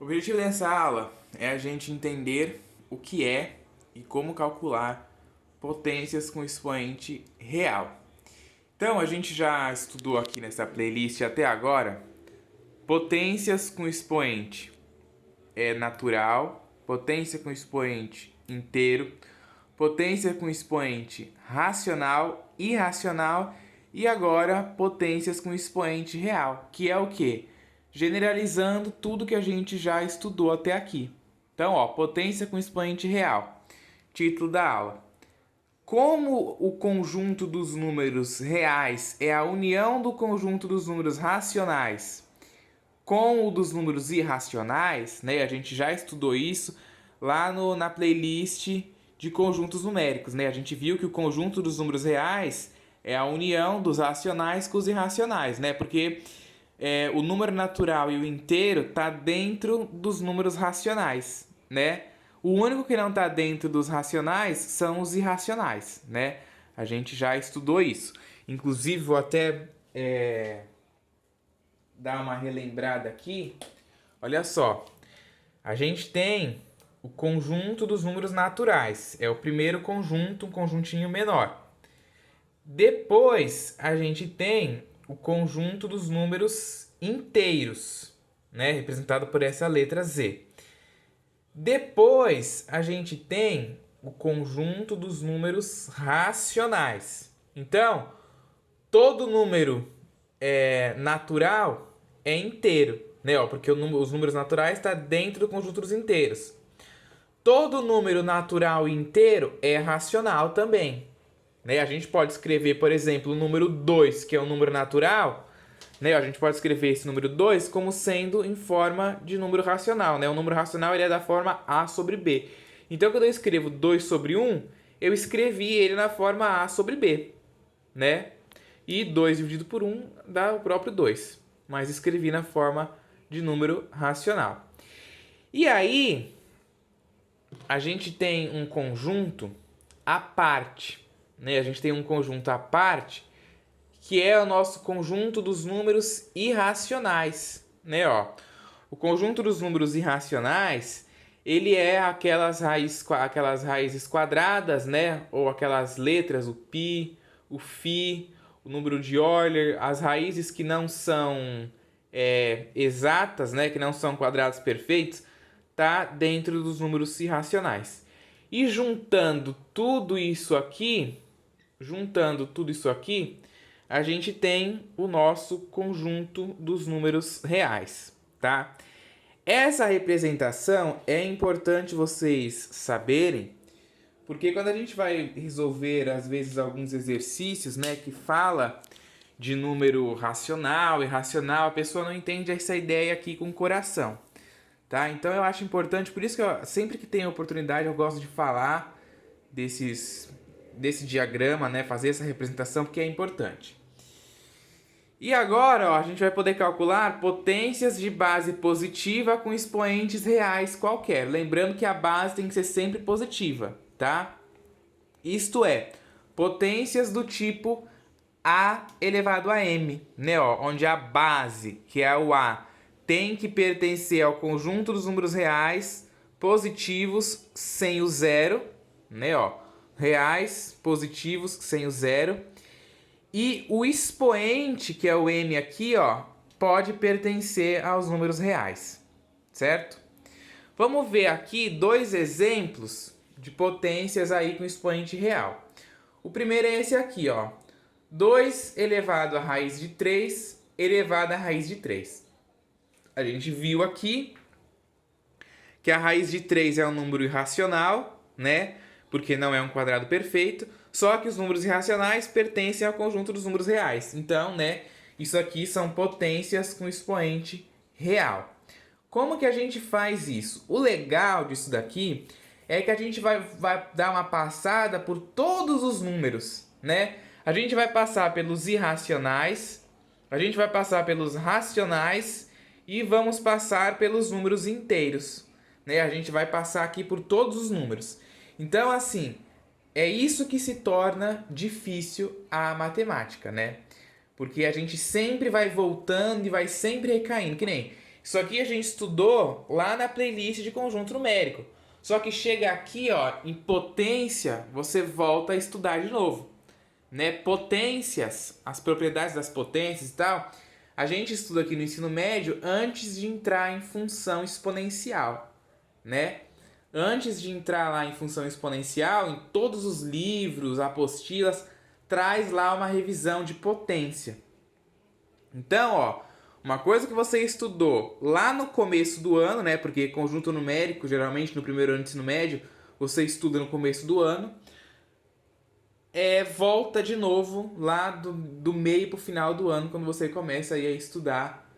O objetivo dessa aula é a gente entender o que é e como calcular potências com expoente real. Então, a gente já estudou aqui nessa playlist até agora potências com expoente natural, potência com expoente inteiro, potência com expoente racional, irracional e agora potências com expoente real, que é o quê? Generalizando tudo que a gente já estudou até aqui. Então, potência com expoente real. Título da aula. Como o conjunto dos números reais é a união do conjunto dos números racionais com o dos números irracionais, né? A gente já estudou isso lá na playlist de conjuntos numéricos, né? A gente viu que o conjunto dos números reais é a união dos racionais com os irracionais, né? Porque o número natural e o inteiro tá dentro dos números racionais, né? O único que não está dentro dos racionais são os irracionais, né? A gente já estudou isso. Inclusive, vou até dar uma relembrada aqui. Olha só, a gente tem o conjunto dos números naturais. É o primeiro conjunto, um conjuntinho menor. Depois, a gente tem o conjunto dos números inteiros, né? Representado por essa letra Z. Depois, a gente tem o conjunto dos números racionais. Então, todo número natural é inteiro, né? Porque os números naturais estão dentro do conjunto dos inteiros. Todo número natural inteiro é racional também, né? A gente pode escrever, por exemplo, o número 2, que é um número natural, né? A gente pode escrever esse número 2 como sendo em forma de número racional, né? O número racional ele é da forma A sobre B. Então, quando eu escrevo 2 sobre 1, eu escrevi ele na forma A sobre B, né? E 2 dividido por 1 dá o próprio 2, mas escrevi na forma de número racional. E aí, a gente tem um conjunto à parte, né? A gente tem um conjunto à parte que é o nosso conjunto dos números irracionais, né? O conjunto dos números irracionais, ele é aquelas raízes quadradas, né? Ou aquelas letras, o π, o φ, o número de Euler, as raízes que não são exatas, né? Que não são quadrados perfeitos, tá dentro dos números irracionais. E juntando tudo isso aqui, a gente tem o nosso conjunto dos números reais, tá? Essa representação é importante vocês saberem, porque quando a gente vai resolver, às vezes, alguns exercícios, né, que fala de número racional, irracional, a pessoa não entende essa ideia aqui com o coração, tá? Então eu acho importante, por isso que sempre que tem oportunidade eu gosto de falar desse diagrama, né, fazer essa representação, porque é importante. E agora, a gente vai poder calcular potências de base positiva com expoentes reais qualquer. Lembrando que a base tem que ser sempre positiva, tá? Isto é, potências do tipo A elevado a M, né? Onde a base, que é o A, tem que pertencer ao conjunto dos números reais positivos sem o zero, né? Reais positivos sem o zero. E o expoente, que é o M aqui, pode pertencer aos números reais, certo? Vamos ver aqui dois exemplos de potências aí com expoente real. O primeiro é esse aqui, 2 elevado à raiz de 3 elevado à raiz de 3. A gente viu aqui que a raiz de 3 é um número irracional, né? Porque não é um quadrado perfeito. Só que os números irracionais pertencem ao conjunto dos números reais. Então, né, isso aqui são potências com expoente real. Como que a gente faz isso? O legal disso daqui é que a gente vai dar uma passada por todos os números, né? A gente vai passar pelos irracionais, a gente vai passar pelos racionais e vamos passar pelos números inteiros, né? A gente vai passar aqui por todos os números. Então, assim, é isso que se torna difícil a matemática, né? Porque a gente sempre vai voltando e vai sempre recaindo. Que nem Isso aqui a gente estudou lá na playlist de conjunto numérico. Só que chega aqui, ó, em potência, você volta a estudar de novo, né? Potências, as propriedades das potências e tal, a gente estuda aqui no ensino médio antes de entrar em função exponencial, né? Antes de entrar lá em função exponencial, em todos os livros, apostilas, traz lá uma revisão de potência. Então, ó, uma coisa que você estudou lá no começo do ano, né? Porque conjunto numérico, geralmente no primeiro ano de ensino médio, você estuda no começo do ano. Volta de novo lá do meio para o final do ano, quando você começa aí a estudar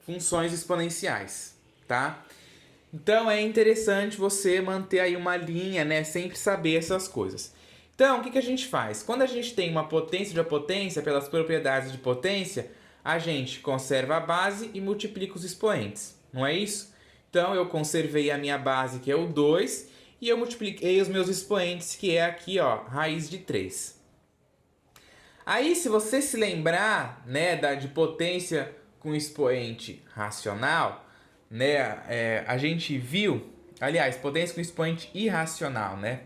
funções exponenciais, tá? Então é interessante você manter aí uma linha, né? Sempre saber essas coisas. Então, o que a gente faz? Quando a gente tem uma potência de uma potência, pelas propriedades de potência, a gente conserva a base e multiplica os expoentes, não é isso? Então, eu conservei a minha base, que é o 2, e eu multipliquei os meus expoentes, que é aqui, ó, raiz de 3. Aí, se você se lembrar, né, de potência com expoente racional, né, a gente viu, aliás, potência com expoente irracional, né?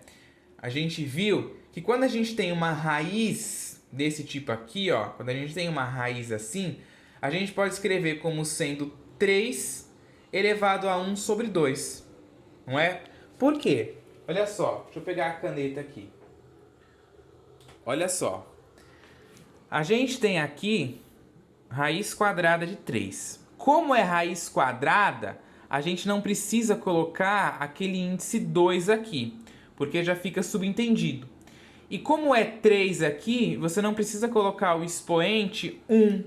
A gente viu que quando a gente tem uma raiz desse tipo aqui, ó, quando a gente tem uma raiz assim, a gente pode escrever como sendo 3 elevado a 1 sobre 2, não é? Por quê? Olha só, deixa eu pegar a caneta aqui. Olha só. A gente tem aqui raiz quadrada de 3. Como é raiz quadrada, a gente não precisa colocar aquele índice 2 aqui, porque já fica subentendido. E como é 3 aqui, você não precisa colocar o expoente 1,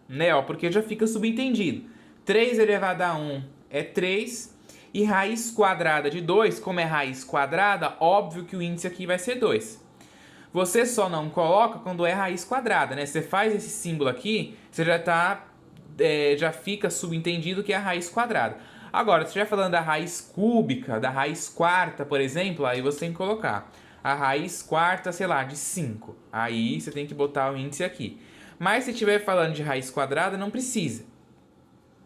né? Ó, porque já fica subentendido. 3 elevado a 1 é 3, e raiz quadrada de 2, como é raiz quadrada, óbvio que o índice aqui vai ser 2. Você só não coloca quando é raiz quadrada, né? Você faz esse símbolo aqui, você já fica subentendido que é a raiz quadrada. Agora, se estiver falando da raiz cúbica, da raiz quarta, por exemplo, aí você tem que colocar a raiz quarta, sei lá, de 5. Aí você tem que botar o índice aqui. Mas se estiver falando de raiz quadrada, não precisa.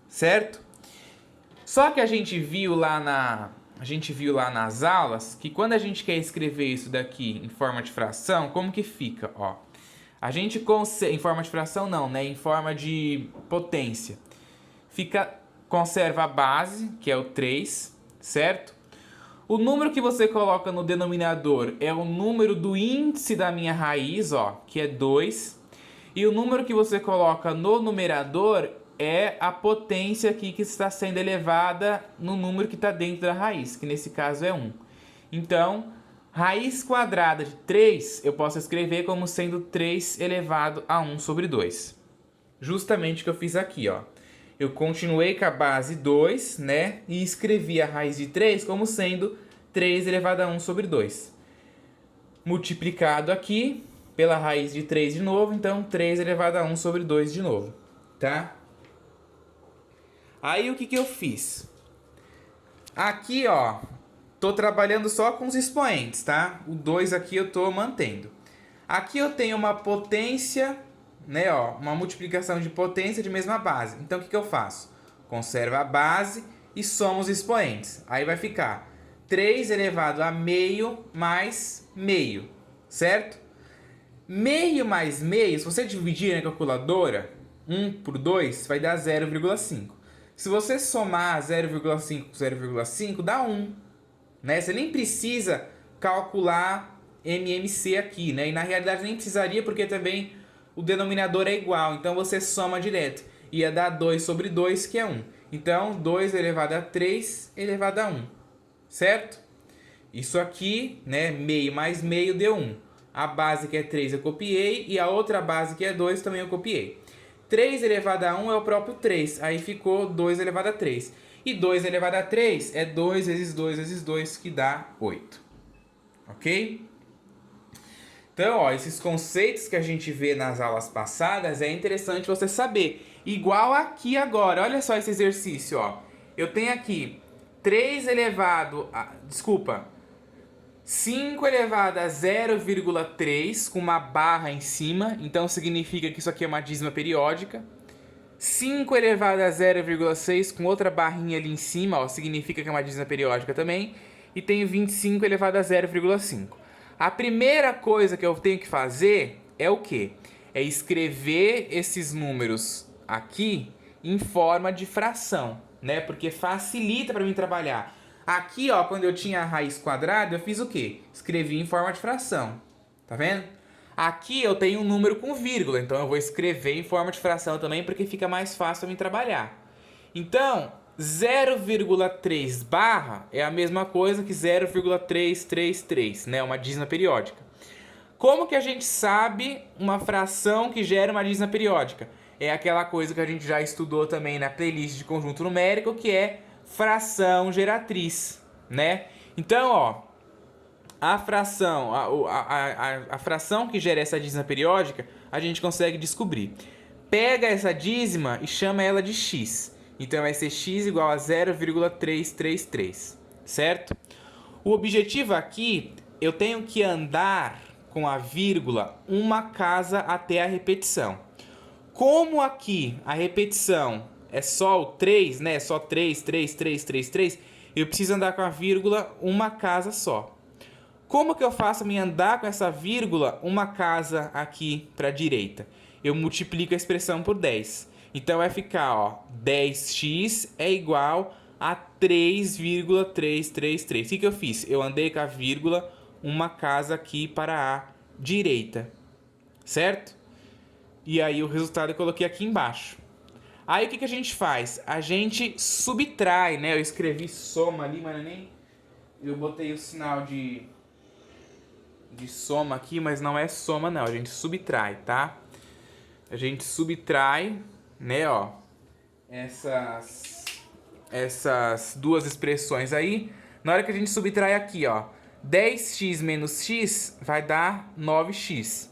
Certo? Só que a gente viu lá nas aulas que quando a gente quer escrever isso daqui em forma de fração, como que fica? Ó, a gente em forma de fração não, né? Em forma de potência. Conserva a base, que é o 3, certo? O número que você coloca no denominador é o número do índice da minha raiz, ó, que é 2. E o número que você coloca no numerador é a potência aqui que está sendo elevada no número que está dentro da raiz, que nesse caso é 1. Então, raiz quadrada de 3 eu posso escrever como sendo 3 elevado a 1 sobre 2. Justamente o que eu fiz aqui, ó. Eu continuei com a base 2, né? E escrevi a raiz de 3 como sendo 3 elevado a 1 sobre 2. Multiplicado aqui pela raiz de 3 de novo, então 3 elevado a 1 sobre 2 de novo, tá? Aí o que eu fiz? Aqui, ó, tô trabalhando só com os expoentes, tá? O 2 aqui eu tô mantendo. Aqui eu tenho uma potência, né, ó, uma multiplicação de potência de mesma base. Então o que eu faço? Conservo a base e somo os expoentes. Aí vai ficar 3 elevado a meio mais meio, certo? Meio mais meio, se você dividir na calculadora, 1 por 2 vai dar 0,5. Se você somar 0,5 com 0,5, dá 1. Né? Você nem precisa calcular MMC aqui, né? E na realidade nem precisaria, porque também o denominador é igual. Então você soma direto. Ia dar 2 sobre 2, que é 1. Então, 2 elevado a 3 elevado a 1. Certo? Isso aqui, né? Meio mais meio deu 1. A base que é 3 eu copiei. E a outra base que é 2 também eu copiei. 3 elevado a 1 é o próprio 3. Aí ficou 2 elevado a 3. E 2 elevado a 3 é 2 vezes 2 vezes 2, que dá 8. Ok? Então, ó, esses conceitos que a gente vê nas aulas passadas é interessante você saber. Igual aqui agora. Olha só esse exercício, ó. Eu tenho aqui 3 elevado a... Desculpa. 5 elevado a 0,3 com uma barra em cima. Então significa que isso aqui é uma dízima periódica. 5 elevado a 0,6 com outra barrinha ali em cima, ó, significa que é uma dízima periódica também. E tenho 25 elevado a 0,5. A primeira coisa que eu tenho que fazer é o quê? É escrever esses números aqui em forma de fração, né? Porque facilita para mim trabalhar. Aqui, ó, quando eu tinha a raiz quadrada, eu fiz o quê? Escrevi em forma de fração. Tá vendo? Aqui eu tenho um número com vírgula, então eu vou escrever em forma de fração também, porque fica mais fácil para mim trabalhar. Então, 0,3 barra é a mesma coisa que 0,333, né? Uma dízima periódica. Como que a gente sabe uma fração que gera uma dízima periódica? É aquela coisa que a gente já estudou também na playlist de conjunto numérico, que é fração geratriz, né? Então, ó, a fração, a fração que gera essa dízima periódica, a gente consegue descobrir. Pega essa dízima e chama ela de x. Então vai ser x igual a 0,333, certo? O objetivo aqui, eu tenho que andar com a vírgula uma casa até a repetição. Como aqui a repetição é só o 3, né? Só 3, 3, 3, 3, 3, eu preciso andar com a vírgula uma casa só. Como que eu faço me andar com essa vírgula uma casa aqui para a direita? Eu multiplico a expressão por 10. Então vai ficar, ó, 10x é igual a 3,333. O que eu fiz? Eu andei com a vírgula uma casa aqui para a direita, certo? E aí o resultado eu coloquei aqui embaixo. Aí o que a gente faz? A gente subtrai, né? Eu escrevi soma ali, mas nem... Eu botei o sinal de soma aqui, mas não é soma não, a gente subtrai, tá? A gente subtrai, né, ó, essas duas expressões aí. Na hora que a gente subtrai aqui, ó, 10x menos x vai dar 9x.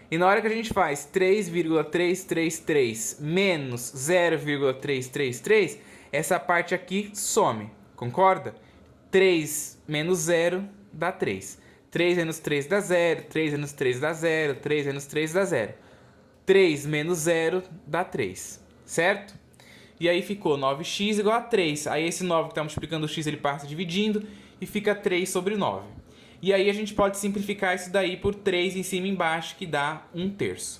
E na hora que a gente faz 3,333 menos 0,333, essa parte aqui some, concorda? 3 menos 0 dá 3. 3 menos 3 dá 0, 3 menos 3 dá 0, 3 menos 3 dá 0. 3 menos 0 dá 3, certo? E aí ficou 9x igual a 3. Aí esse 9 que está multiplicando o x, ele passa dividindo e fica 3 sobre 9. E aí a gente pode simplificar isso daí por 3 em cima e embaixo, que dá 1/3.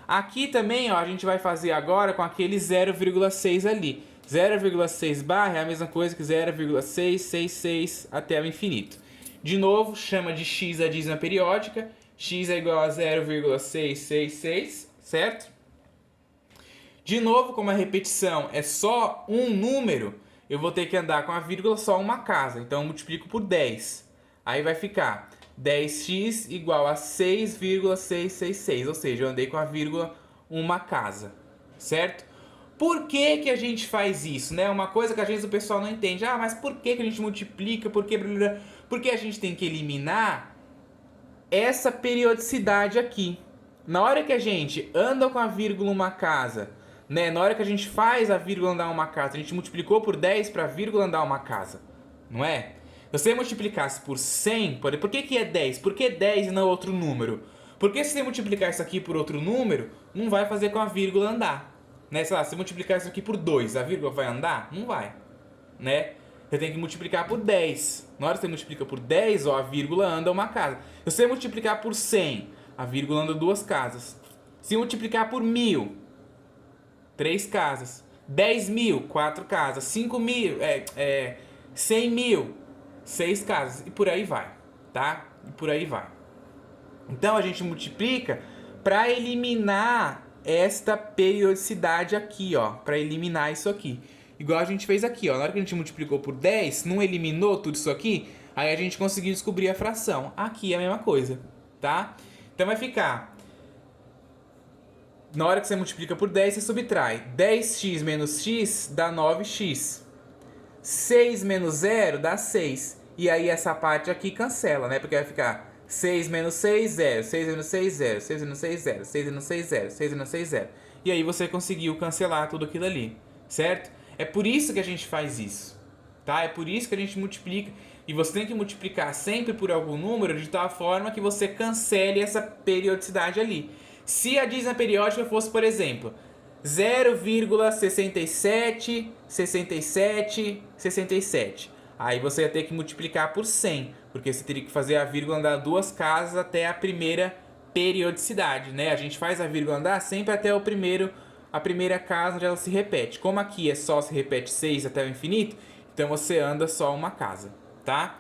Aqui também, ó, a gente vai fazer agora com aquele 0,6 ali. 0,6 barra é a mesma coisa que 0,666 até o infinito. De novo, chama de x a dízima periódica. X é igual a 0,666, certo? De novo, como a repetição é só um número, eu vou ter que andar com a vírgula só uma casa. Então, eu multiplico por 10. Aí vai ficar 10x igual a 6,666. Ou seja, eu andei com a vírgula uma casa, certo? Por que que a gente faz isso, né? Uma coisa que às vezes o pessoal não entende. Ah, mas por que que a gente multiplica? Porque a gente tem que eliminar essa periodicidade aqui. Na hora que a gente anda com a vírgula uma casa, né? Na hora que a gente faz a vírgula andar uma casa, a gente multiplicou por 10 para a vírgula andar uma casa, não é? Se você multiplicasse por 100, por que é 10? Por que 10 e não outro número? Porque se você multiplicar isso aqui por outro número, não vai fazer com a vírgula andar. Né? Sei lá, se você multiplicar isso aqui por 2, a vírgula vai andar? Não vai, né? Você tem que multiplicar por 10. Na hora que você multiplica por 10, ó, a vírgula anda uma casa. Se você multiplicar por 100, a vírgula anda duas casas. Se multiplicar por 1000, 3 casas. 10.000, 4 casas. 5.000, 100.000, 6 casas. E por aí vai, tá? E por aí vai. Então a gente multiplica para eliminar esta periodicidade aqui, ó. Para eliminar isso aqui. Igual a gente fez aqui, ó. Na hora que a gente multiplicou por 10, não eliminou tudo isso aqui, aí a gente conseguiu descobrir a fração. Aqui é a mesma coisa, tá? Então vai ficar... Na hora que você multiplica por 10, você subtrai. 10x menos x dá 9x. 6 menos 0 dá 6. E aí essa parte aqui cancela, né? Porque vai ficar 6 menos 6, 0. 6 menos 6, 0. 6 menos 6, 0. 6 menos 6, 0. 6 menos 6, 0. E aí você conseguiu cancelar tudo aquilo ali, certo? É por isso que a gente faz isso, tá? É por isso que a gente multiplica. E você tem que multiplicar sempre por algum número de tal forma que você cancele essa periodicidade ali. Se a dízima periódica fosse, por exemplo, 0,676767. Aí você ia ter que multiplicar por 100, porque você teria que fazer a vírgula andar 2 casas até a primeira periodicidade, né? A gente faz a vírgula andar sempre até a primeira casa onde ela se repete. Como aqui só se repete 6 até o infinito, então você anda só uma casa, tá?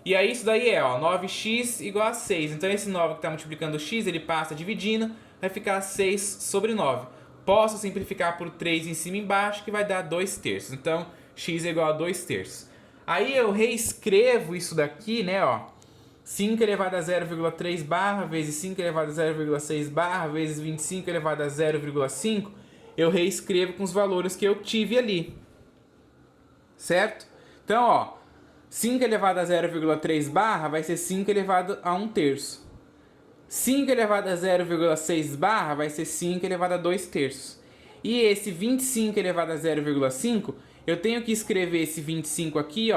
E aí isso daí 9x igual a 6. Então esse 9 que está multiplicando o x, ele passa dividindo, vai ficar 6 sobre 9. Posso simplificar por 3 em cima e embaixo, que vai dar 2 terços. Então x é igual a 2 terços. Aí eu reescrevo isso daqui, né, 5 elevado a 0,3 barra vezes 5 elevado a 0,6 barra vezes 25 elevado a 0,5. Eu reescrevo com os valores que eu tive ali. Certo? Então, 5 elevado a 0,3 barra vai ser 5 elevado a 1 terço. 5 elevado a 0,6 barra vai ser 5 elevado a 2 terços. E esse 25 elevado a 0,5, eu tenho que escrever esse 25 aqui,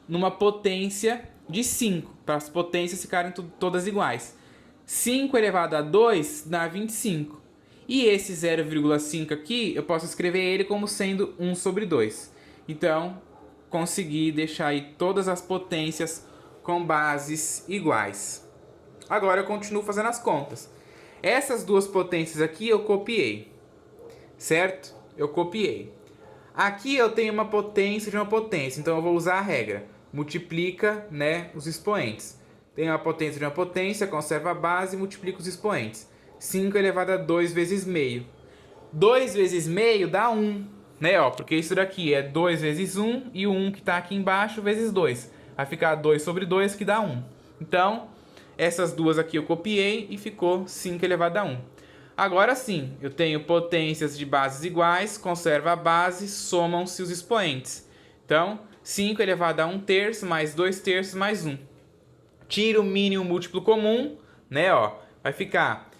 numa potência de 5, para as potências ficarem todas iguais. 5 elevado a 2 dá 25. E esse 0,5 aqui, eu posso escrever ele como sendo 1 sobre 2. Então, consegui deixar aí todas as potências com bases iguais. Agora eu continuo fazendo as contas. Essas duas potências aqui eu copiei, certo? Eu copiei. Aqui eu tenho uma potência de uma potência, então eu vou usar a regra. Multiplica, né, os expoentes. Tenho uma potência de uma potência, conserva a base e multiplica os expoentes. 5 elevado a 2 vezes meio. 2 vezes meio dá 1, né? Porque isso daqui é 2 vezes 1 e o 1 que está aqui embaixo vezes 2. Vai ficar 2 sobre 2 que dá 1. Então, essas duas aqui eu copiei e ficou 5 elevado a 1. Agora sim, eu tenho potências de bases iguais, conserva a base, somam-se os expoentes. Então, 5 elevado a 1 terço mais 2 terços mais 1. Tiro o mínimo múltiplo comum, né? Vai ficar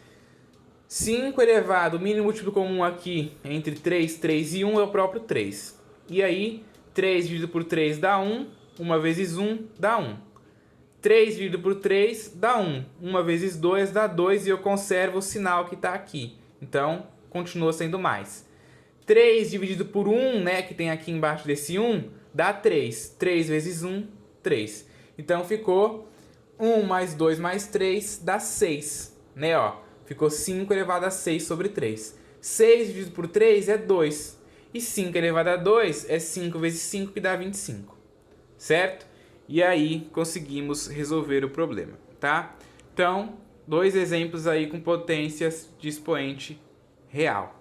5 elevado, o mínimo múltiplo comum aqui entre 3, 3 e 1 é o próprio 3. E aí, 3 dividido por 3 dá 1, 1 vezes 1 dá 1. 3 dividido por 3 dá 1. 1 vezes 2 dá 2 e eu conservo o sinal que está aqui. Então, continua sendo mais. 3 dividido por 1, né, que tem aqui embaixo desse 1, dá 3. 3 vezes 1, 3. Então, ficou 1 mais 2 mais 3 dá 6. Né, ficou 5 elevado a 6 sobre 3. 6 dividido por 3 é 2. E 5 elevado a 2 é 5 vezes 5, que dá 25. Certo? E aí conseguimos resolver o problema, tá? Então, 2 exemplos aí com potências de expoente real.